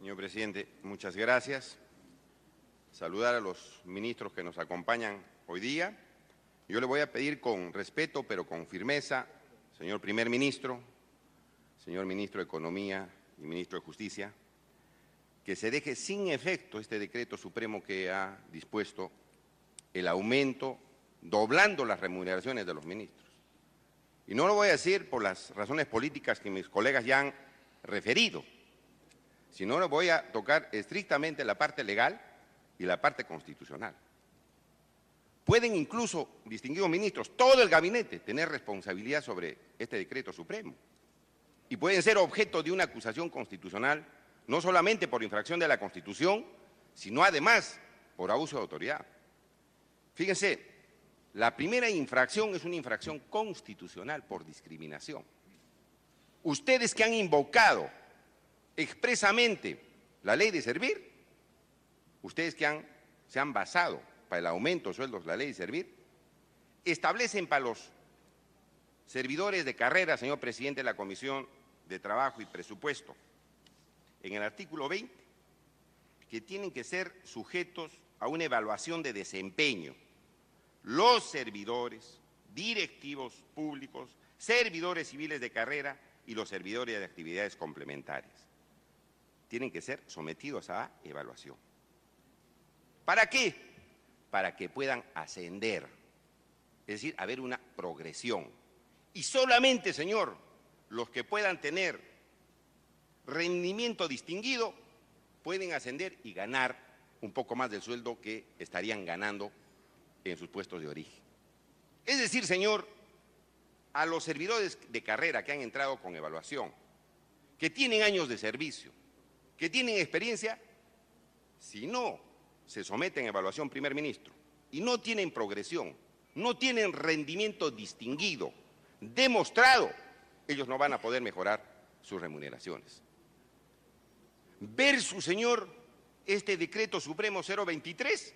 Señor presidente, muchas gracias. Saludar a los ministros que nos acompañan hoy día. Yo le voy a pedir con respeto, pero con firmeza, señor primer ministro, señor ministro de Economía y ministro de Justicia, que se deje sin efecto este decreto supremo que ha dispuesto el aumento, doblando las remuneraciones de los ministros. Y no lo voy a decir por las razones políticas que mis colegas ya han referido, sino lo voy a tocar estrictamente la parte legal y la parte constitucional. Pueden incluso, distinguidos ministros, todo el gabinete tener responsabilidad sobre este decreto supremo y pueden ser objeto de una acusación constitucional, no solamente por infracción de la Constitución, sino además por abuso de autoridad. Fíjense, la primera infracción es una infracción constitucional por discriminación. Ustedes que han invocado expresamente la ley de servir, ustedes que se han basado para el aumento de sueldos la ley de servir, establecen para los servidores de carrera, señor presidente de la Comisión de Trabajo y Presupuesto, en el artículo 20, que tienen que ser sujetos a una evaluación de desempeño. Los servidores, directivos públicos, servidores civiles de carrera y los servidores de actividades complementarias tienen que ser sometidos a evaluación. ¿Para qué? Para que puedan ascender, es decir, haber una progresión. Y solamente, señor, los que puedan tener rendimiento distinguido pueden ascender y ganar un poco más del sueldo que estarían ganando en sus puestos de origen. Es decir, señor, a los servidores de carrera que han entrado con evaluación, que tienen años de servicio, que tienen experiencia, si no se someten a evaluación, primer ministro, y no tienen progresión, no tienen rendimiento distinguido, demostrado, ellos no van a poder mejorar sus remuneraciones. Versus, señor, este decreto supremo 023,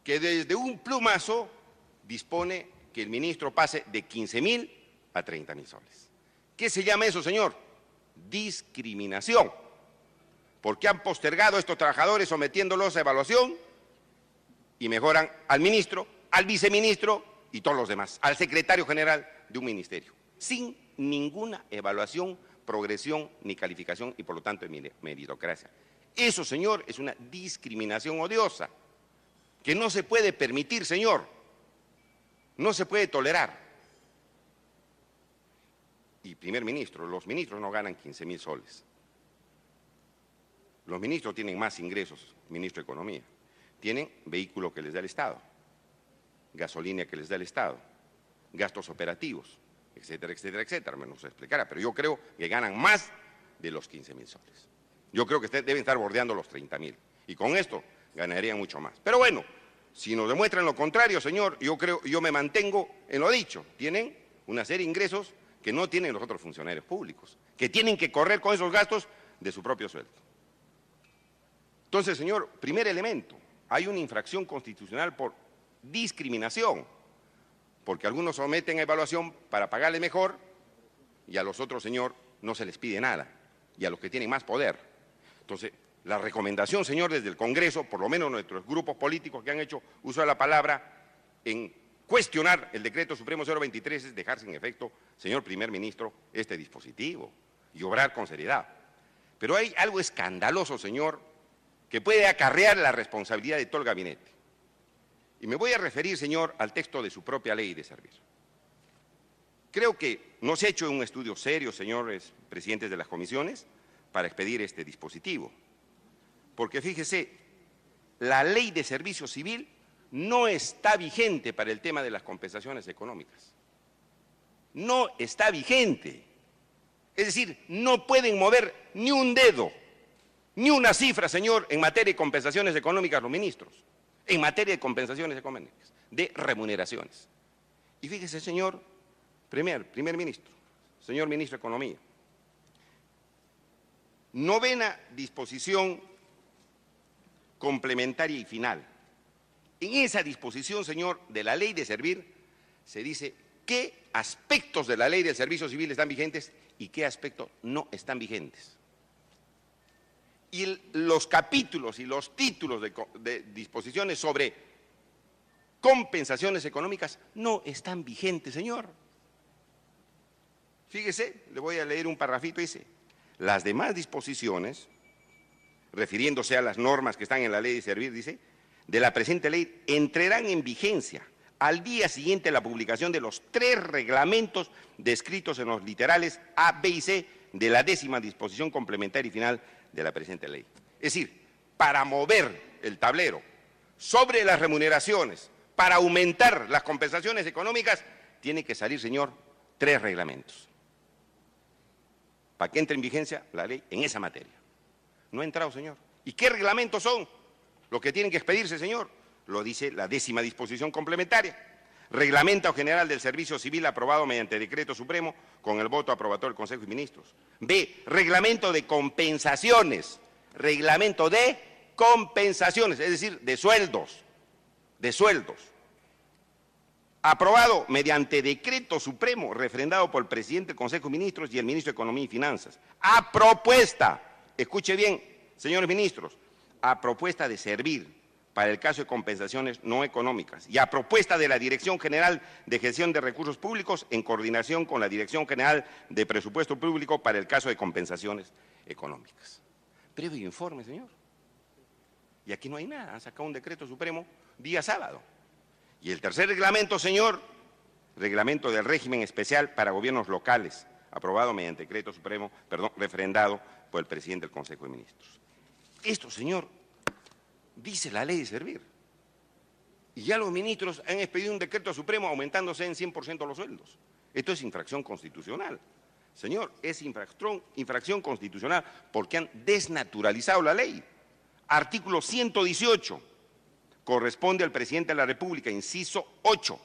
que desde un plumazo dispone que el ministro pase de 15.000 a 30.000 soles. ¿Qué se llama eso, señor? Discriminación. Porque han postergado a estos trabajadores sometiéndolos a evaluación y mejoran al ministro, al viceministro y todos los demás, al secretario general de un ministerio, sin ninguna evaluación, progresión ni calificación y por lo tanto meritocracia. Eso, señor, es una discriminación odiosa que no se puede permitir, señor, no se puede tolerar. Y primer ministro, los ministros no ganan 15.000 soles. Los ministros tienen más ingresos, ministro de Economía. Tienen vehículo que les da el Estado, gasolina que les da el Estado, gastos operativos, etcétera, etcétera, etcétera. Me nos explicará, pero yo creo que ganan más de los 15.000 soles. Yo creo que deben estar bordeando los 30.000. Y con esto ganarían mucho más. Pero bueno, si nos demuestran lo contrario, señor, yo me mantengo en lo dicho. Tienen una serie de ingresos que no tienen los otros funcionarios públicos, que tienen que correr con esos gastos de su propio sueldo. Entonces, señor, primer elemento, hay una infracción constitucional por discriminación, porque algunos someten a evaluación para pagarle mejor y a los otros, señor, no se les pide nada, y a los que tienen más poder. Entonces, la recomendación, señor, desde el Congreso, por lo menos nuestros grupos políticos que han hecho uso de la palabra en cuestionar el decreto supremo 023 es dejar sin efecto, señor primer ministro, este dispositivo y obrar con seriedad. Pero hay algo escandaloso, señor, que puede acarrear la responsabilidad de todo el gabinete. Y me voy a referir, señor, al texto de su propia ley de servicio. Creo que no se ha hecho un estudio serio, señores presidentes de las comisiones, para expedir este dispositivo. Porque fíjese, la ley de servicio civil no está vigente para el tema de las compensaciones económicas. No está vigente. Es decir, no pueden mover ni un dedo, ni una cifra, señor, en materia de compensaciones económicas los ministros, en materia de compensaciones económicas, de remuneraciones. Y fíjese, señor primer ministro, señor ministro de Economía, novena disposición complementaria y final. En esa disposición, señor, de la ley de servir, se dice qué aspectos de la ley del servicio civil están vigentes y qué aspectos no están vigentes. y los capítulos y los títulos de disposiciones sobre compensaciones económicas no están vigentes, señor. Fíjese, le voy a leer un parrafito, dice: las demás disposiciones, refiriéndose a las normas que están en la ley de servir, dice, de la presente ley, entrarán en vigencia al día siguiente de la publicación de los 3 reglamentos descritos en los literales A, B y C de la 10ª disposición complementaria y final de la presente ley. Es decir, para mover el tablero sobre las remuneraciones, para aumentar las compensaciones económicas, tiene que salir, señor, 3 reglamentos para que entre en vigencia la ley en esa materia. No ha entrado, señor. ¿Y qué reglamentos son los que tienen que expedirse, señor? Lo dice la 10ª disposición complementaria. Reglamento General del Servicio Civil aprobado mediante decreto supremo con el voto aprobatorio del Consejo de Ministros. B. Reglamento de compensaciones. Reglamento de compensaciones, es decir, de sueldos. De sueldos. Aprobado mediante decreto supremo refrendado por el presidente del Consejo de Ministros y el ministro de Economía y Finanzas. A propuesta, escuche bien, señores ministros, a propuesta de servir para el caso de compensaciones no económicas y a propuesta de la Dirección General de Gestión de Recursos Públicos en coordinación con la Dirección General de Presupuesto Público para el caso de compensaciones económicas. Previo informe, señor. Y aquí no hay nada, han sacado un decreto supremo día sábado. Y el tercer reglamento, señor, reglamento del régimen especial para gobiernos locales, aprobado mediante decreto supremo, refrendado por el presidente del Consejo de Ministros. Esto, señor, dice la ley de servir. Y ya los ministros han expedido un decreto supremo aumentándose en 100% los sueldos. Esto es infracción constitucional. Señor, es infracción constitucional porque han desnaturalizado la ley. Artículo 118. Corresponde al presidente de la República, inciso 8,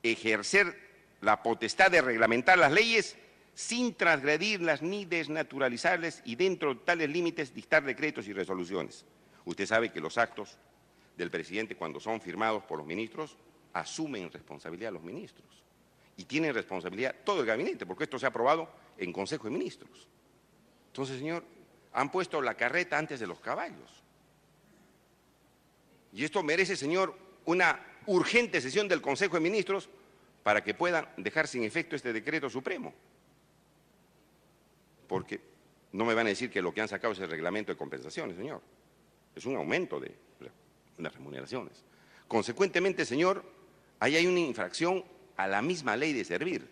ejercer la potestad de reglamentar las leyes sin transgredirlas ni desnaturalizarlas y dentro de tales límites dictar decretos y resoluciones. Usted sabe que los actos del presidente, cuando son firmados por los ministros, asumen responsabilidad los ministros y tienen responsabilidad todo el gabinete, porque esto se ha aprobado en Consejo de Ministros. Entonces, señor, han puesto la carreta antes de los caballos. Y esto merece, señor, una urgente sesión del Consejo de Ministros para que puedan dejar sin efecto este decreto supremo. Porque no me van a decir que lo que han sacado es el reglamento de compensaciones, señor. Es un aumento de las remuneraciones. Consecuentemente, señor, ahí hay una infracción a la misma ley de servir.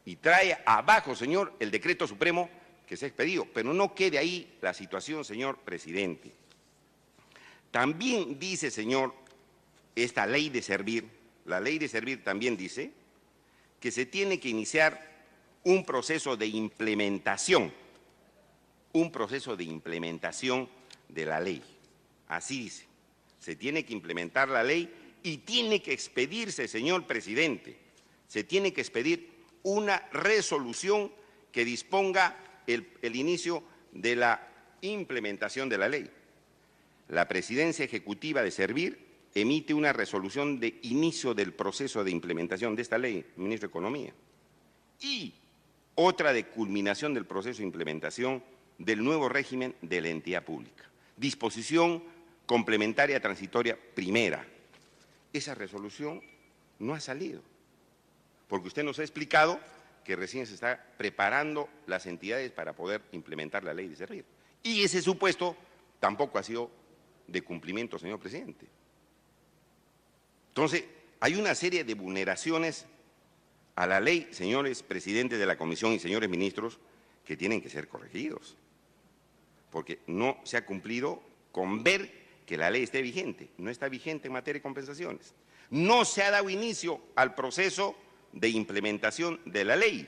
Y trae abajo, señor, el decreto supremo que se ha expedido. Pero no quede ahí la situación, señor presidente. También dice, señor, esta ley de servir, la ley de servir también dice que se tiene que iniciar un proceso de implementación de la ley. Así dice, se tiene que implementar la ley y tiene que expedirse, señor presidente, se tiene que expedir una resolución que disponga el inicio de la implementación de la ley. La Presidencia Ejecutiva de Servir emite una resolución de inicio del proceso de implementación de esta ley, ministro de Economía, y otra de culminación del proceso de implementación del nuevo régimen de la entidad pública. Disposición complementaria transitoria primera. Esa resolución no ha salido, porque usted nos ha explicado que recién se está preparando las entidades para poder implementar la ley de servir. Y ese supuesto tampoco ha sido de cumplimiento, señor presidente. Entonces, hay una serie de vulneraciones a la ley, señores presidentes de la Comisión y señores ministros, que tienen que ser corregidos, porque no se ha cumplido con ver que la ley esté vigente. No está vigente en materia de compensaciones. No se ha dado inicio al proceso de implementación de la ley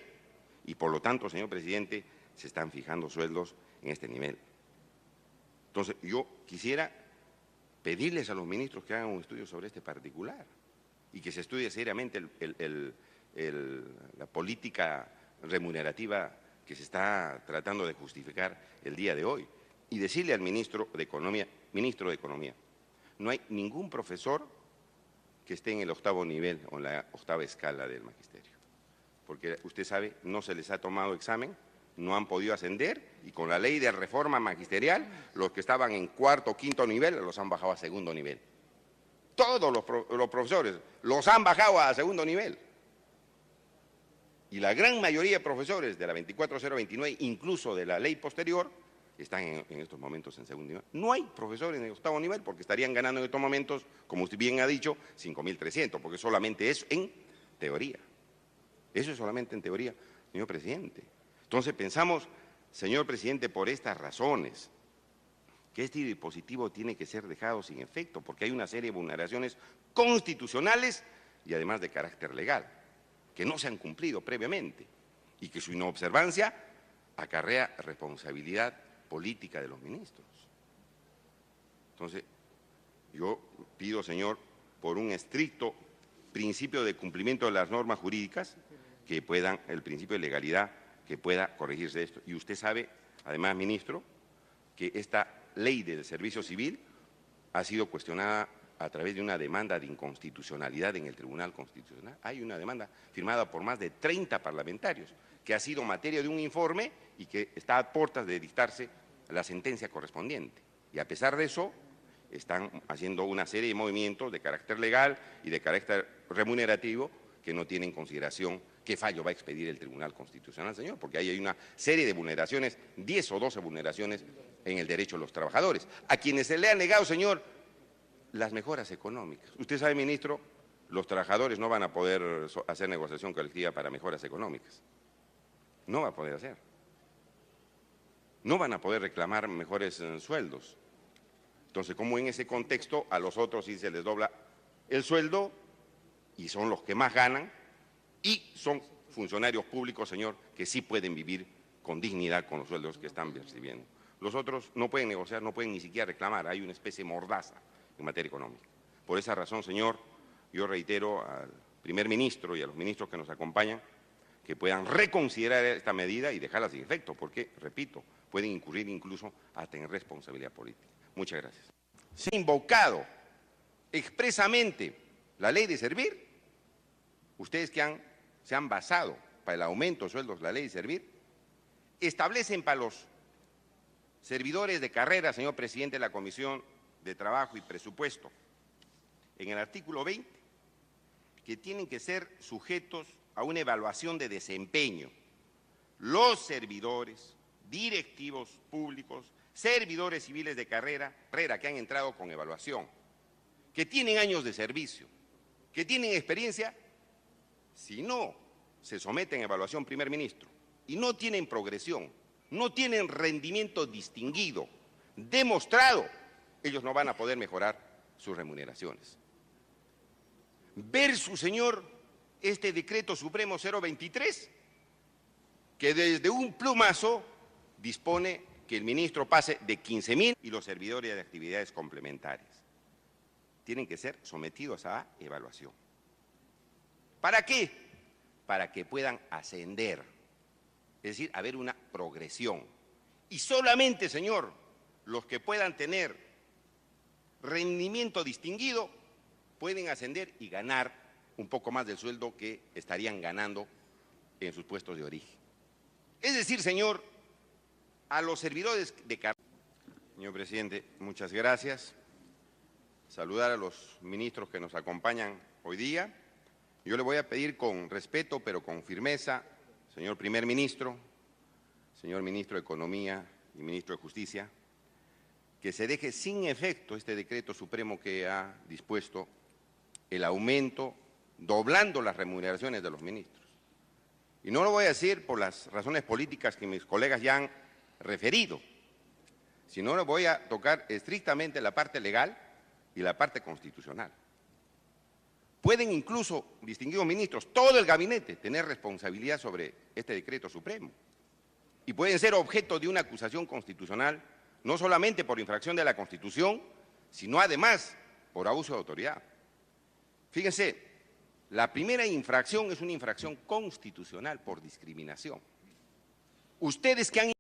y, por lo tanto, señor presidente, se están fijando sueldos en este nivel. Entonces, yo quisiera pedirles a los ministros que hagan un estudio sobre este particular y que se estudie seriamente la política remunerativa que se está tratando de justificar el día de hoy. Y decirle al ministro de Economía, no hay ningún profesor que esté en el 8º nivel o en la 8ª escala del magisterio, porque usted sabe, no se les ha tomado examen, no han podido ascender y con la ley de reforma magisterial, los que estaban en cuarto o quinto nivel los han bajado a segundo nivel. Todos los profesores los han bajado a segundo nivel. Y la gran mayoría de profesores de la 24029, incluso de la ley posterior, están en estos momentos en segundo nivel. No hay profesores en el octavo nivel porque estarían ganando en estos momentos, como usted bien ha dicho, 5.300, porque solamente es en teoría. Eso es solamente en teoría, señor presidente. Entonces pensamos, señor presidente, por estas razones, que este dispositivo tiene que ser dejado sin efecto, porque hay una serie de vulneraciones constitucionales y además de carácter legal, que no se han cumplido previamente y que su inobservancia acarrea responsabilidad política de los ministros. Entonces, yo pido, señor, por un estricto principio de cumplimiento de las normas jurídicas, que puedan, el principio de legalidad, que pueda corregirse esto. Y usted sabe, además, ministro, que esta ley del servicio civil ha sido cuestionada a través de una demanda de inconstitucionalidad en el Tribunal Constitucional. Hay una demanda firmada por más de 30 parlamentarios que ha sido materia de un informe y que está a puertas de dictarse la sentencia correspondiente. Y a pesar de eso, están haciendo una serie de movimientos de carácter legal y de carácter remunerativo que no tienen consideración qué fallo va a expedir el Tribunal Constitucional, señor, porque ahí hay una serie de vulneraciones, 10 o 12 vulneraciones en el derecho de los trabajadores, a quienes se le ha negado, señor, las mejoras económicas. Usted sabe, ministro, los trabajadores no van a poder hacer negociación colectiva para mejoras económicas. No va a poder hacer. No van a poder reclamar mejores sueldos. Entonces, ¿cómo en ese contexto a los otros sí se les dobla el sueldo y son los que más ganan y son funcionarios públicos, señor, que sí pueden vivir con dignidad con los sueldos que están percibiendo? Los otros no pueden negociar, no pueden ni siquiera reclamar, hay una especie de mordaza en materia económica. Por esa razón, señor, yo reitero al primer ministro y a los ministros que nos acompañan que puedan reconsiderar esta medida y dejarla sin efecto, porque, repito, pueden incurrir incluso hasta en responsabilidad política. Muchas gracias. Se ha invocado expresamente la ley de servir. Ustedes que se han basado para el aumento de sueldos la ley de servir, establecen para los servidores de carrera, señor presidente de la Comisión de Trabajo y Presupuesto, en el artículo 20, que tienen que ser sujetos a una evaluación de desempeño los servidores, directivos públicos, servidores civiles de carrera que han entrado con evaluación, que tienen años de servicio, que tienen experiencia. Si no se someten a evaluación, primer ministro, y no tienen progresión, no tienen rendimiento distinguido, demostrado, ellos no van a poder mejorar sus remuneraciones. Versus, señor, este decreto supremo 023, que desde un plumazo dispone que el ministro pase de 15.000 y los servidores de actividades complementarias tienen que ser sometidos a evaluación. ¿Para qué? Para que puedan ascender, es decir, haber una progresión. Y solamente, señor, los que puedan tener rendimiento distinguido pueden ascender y ganar un poco más del sueldo que estarían ganando en sus puestos de origen. Es decir, señor, a los servidores de carrera. Señor presidente, muchas gracias. Saludar a los ministros que nos acompañan hoy día. Yo le voy a pedir con respeto, pero con firmeza, señor primer ministro, señor ministro de Economía y ministro de Justicia, que se deje sin efecto este decreto supremo que ha dispuesto el aumento, doblando las remuneraciones de los ministros. Y no lo voy a decir por las razones políticas que mis colegas ya han referido, sino lo voy a tocar estrictamente la parte legal y la parte constitucional. Pueden incluso, distinguidos ministros, todo el gabinete tener responsabilidad sobre este decreto supremo y pueden ser objeto de una acusación constitucional, no solamente por infracción de la Constitución, sino además por abuso de autoridad. Fíjense, la primera infracción es una infracción constitucional por discriminación. Ustedes que han